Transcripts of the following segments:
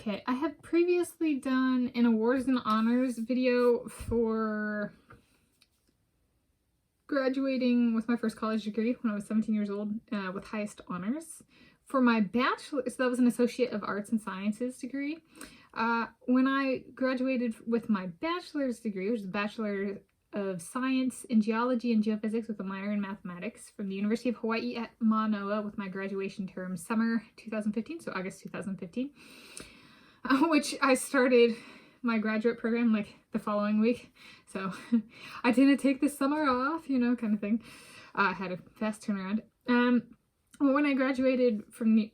Okay, I have previously done an awards and honors video for graduating with my first college degree when I was 17 years old with highest honors. For my bachelor, so that was an Associate of Arts and Sciences degree. When I graduated with my bachelor's degree, which is a Bachelor of Science in Geology and Geophysics with a minor in Mathematics from the University of Hawai at Mānoa with my graduation term summer 2015, so August 2015, which I started my graduate program like the following week. So I didn't take the summer off, you know, kind of thing. I had a fast turnaround. Well, when I graduated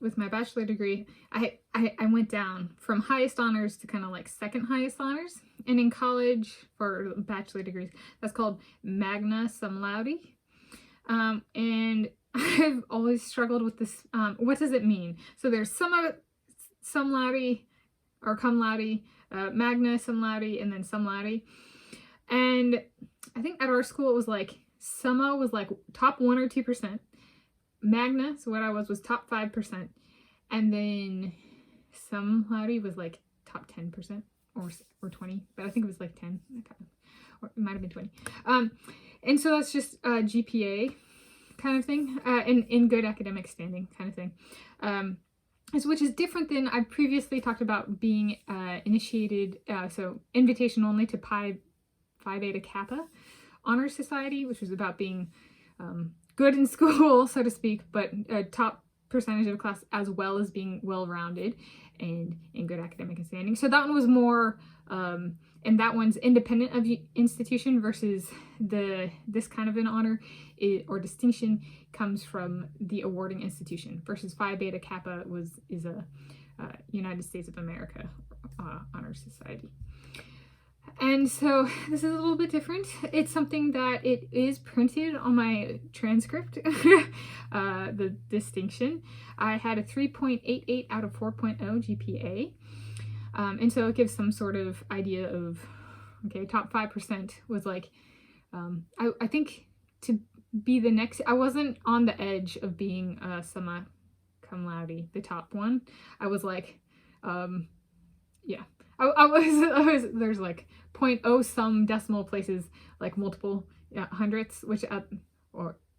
with my bachelor degree, I went down from highest honors to kind of like second highest honors. And in college for bachelor degrees, that's called Magna Cum Laude. And I've always struggled with this. What does it mean? So there's Cum Laude or Cum Laude, Magna Cum Laude, and then Cum Laude. And I think at our school it was like Summa was like top 1 or 2%. Magna, so what I was top 5%, and then Cum Laude was like top 10% or 20, but I think it was like 10, or it might have been 20. And so that's just GPA kind of thing, in good academic standing kind of thing, which is different than I previously talked about being initiated, so invitation only to Phi Beta Kappa Honor Society, which was about being good in school, so to speak, but a top percentage of the class, as well as being well-rounded and in good academic standing. So that one was more, and that one's independent of institution versus this kind of an honor or distinction comes from the awarding institution versus Phi Beta Kappa is a United States of America honor society. And so this is a little bit different. It's something that it is printed on my transcript, the distinction. I had a 3.88 out of 4.0 GPA. And so it gives some sort of idea of, okay, top 5% was like, I think to be the next, I wasn't on the edge of being Summa Cum Laude, the top one. I was like, yeah. I was there's like 0.0 some decimal places, like multiple hundredths, which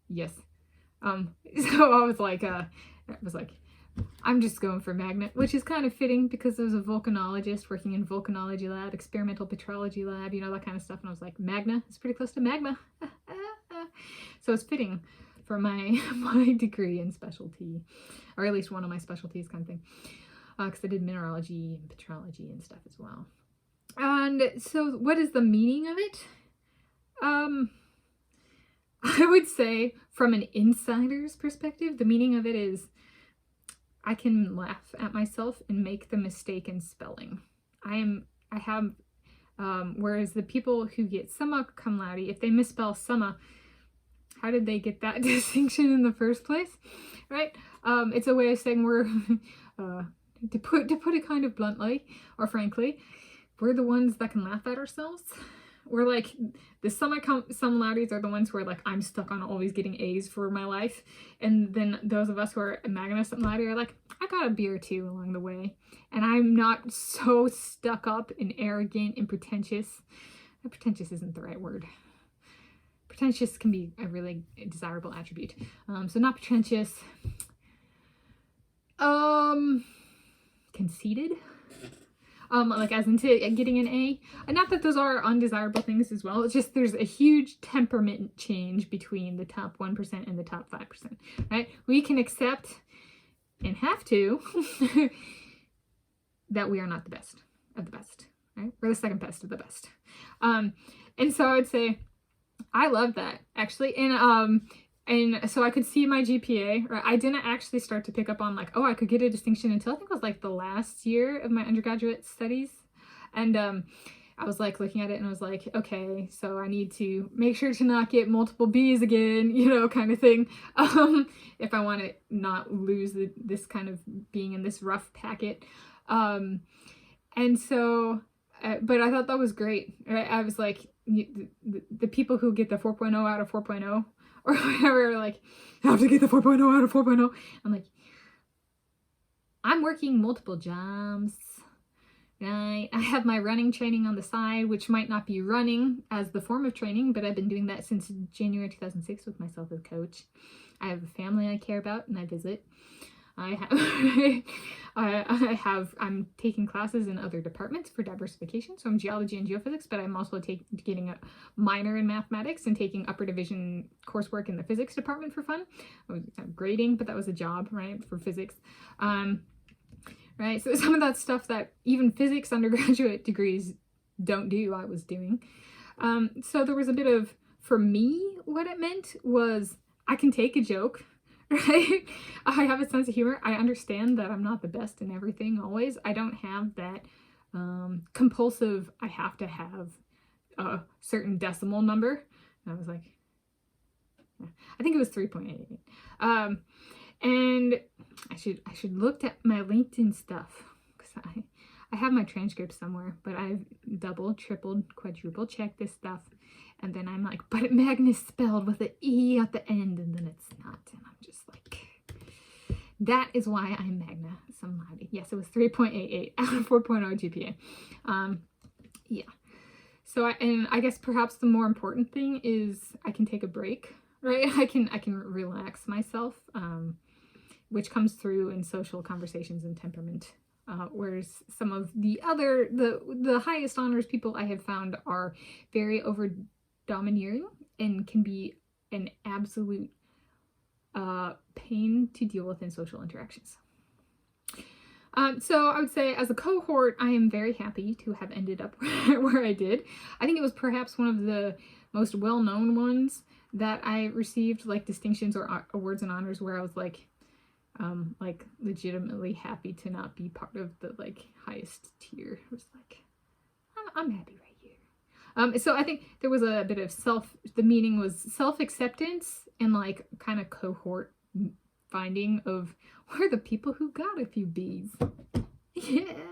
yes. So I was like I'm just going for Magna, which is kind of fitting because there's a volcanologist working in volcanology lab, experimental petrology lab, you know, that kind of stuff, and I was like, Magna is pretty close to magma. So it's fitting for my degree and specialty, or at least one of my specialties kind of thing. Because I did mineralogy and petrology and stuff as well. And so what is the meaning of it? I would say from an insider's perspective, the meaning of it is I can laugh at myself and make the mistake in spelling. Whereas the people who get Summa Cum Laude, if they misspell Summa, how did they get that distinction in the first place? Right? It's a way of saying we're... To put it kind of bluntly or frankly, we're the ones that can laugh at ourselves. We're like, the Summa Cum Laudes are the ones who are like, I'm stuck on always getting A's for my life. And then those of us who are Magna Cum Laude are like, I got a B or two along the way. And I'm not so stuck up and arrogant and pretentious. Pretentious isn't the right word. Pretentious can be a really desirable attribute. So not pretentious. Conceited, like as into getting an A. And not that those are undesirable things as well. It's just there's a huge temperament change between the top 1% and the top 5%, right? We can accept and have to that we are not the best of the best, right? We're the second best of the best. And so I would say I love that actually. And so I could see my GPA, right? I didn't actually start to pick up on like, oh, I could get a distinction until I think it was like the last year of my undergraduate studies. And I was like looking at it and I was like, okay, so I need to make sure to not get multiple B's again, you know, kind of thing. If I want to not lose this kind of being in this rough packet. And so, but I thought that was great. Right? I was like, the people who get the 4.0 out of 4.0, or whatever, like, I have to get the 4.0 out of 4.0. I'm like, I'm working multiple jobs. night. I have my running training on the side, which might not be running as the form of training, but I've been doing that since January 2006 with myself as coach. I have a family I care about and I visit. I'm taking classes in other departments for diversification. So I'm geology and geophysics, but I'm also getting a minor in mathematics and taking upper division coursework in the physics department for fun. I was grading, but that was a job, right, for physics. Right, so some of that stuff that even physics undergraduate degrees don't do, I was doing. So there was a bit of, for me, what it meant was I can take a joke, right? I have a sense of humor. I understand that I'm not the best in everything always. I don't have that compulsive, I have to have a certain decimal number. And I was like, yeah, I think it was 3.88. And I should look at my LinkedIn stuff because I have my transcript somewhere, but I've double, tripled, quadruple checked this stuff. And then I'm like, but Magna's spelled with an E at the end, and then it's not. And I'm just like, that is why I'm Magna Cum Laude. Yes, it was 3.88 out of 4.0 GPA. Yeah. So I guess perhaps the more important thing is I can take a break, right? I can relax myself, which comes through in social conversations and temperament. Whereas some of the other, the highest honors people I have found are very over-domineering and can be an absolute pain to deal with in social interactions. So I would say as a cohort, I am very happy to have ended up where I did. I think it was perhaps one of the most well-known ones that I received, like distinctions or awards and honors, where I was like legitimately happy to not be part of the like highest tier. I was like, I'm happy right here. So I think there was a bit of the meaning was self-acceptance and like kind of cohort finding of where are the people who got a few B's. Yeah.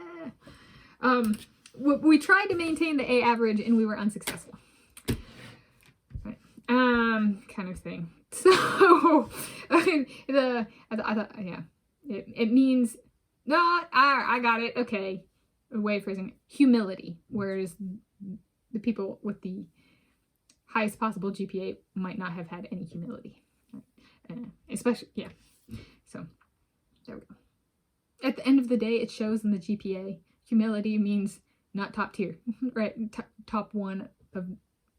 We tried to maintain the A average and we were unsuccessful. Right. Kind of thing. So, I thought, yeah, it means, no, I got it, okay, a way of phrasing it, humility, whereas the people with the highest possible GPA might not have had any humility, especially, yeah, so, there we go. At the end of the day, it shows in the GPA, humility means not top tier, right, top one of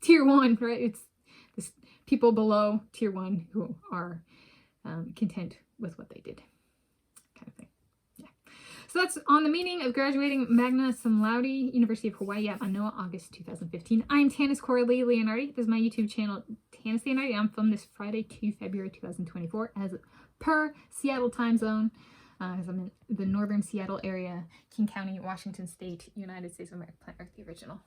tier one, right, it's this people below tier one who are content with what they did, kind of thing. Yeah. So that's on the meaning of graduating Magna Cum Laude, University of Hawaii at Mānoa, August 2015. I'm Tanis Coralee Leonhardi. This is my YouTube channel, Tanis Leonhardi. I'm from this Friday to February 2024 as per Seattle time zone. As I'm in the northern Seattle area, King County, Washington State, United States of America, Planet Earth, the original.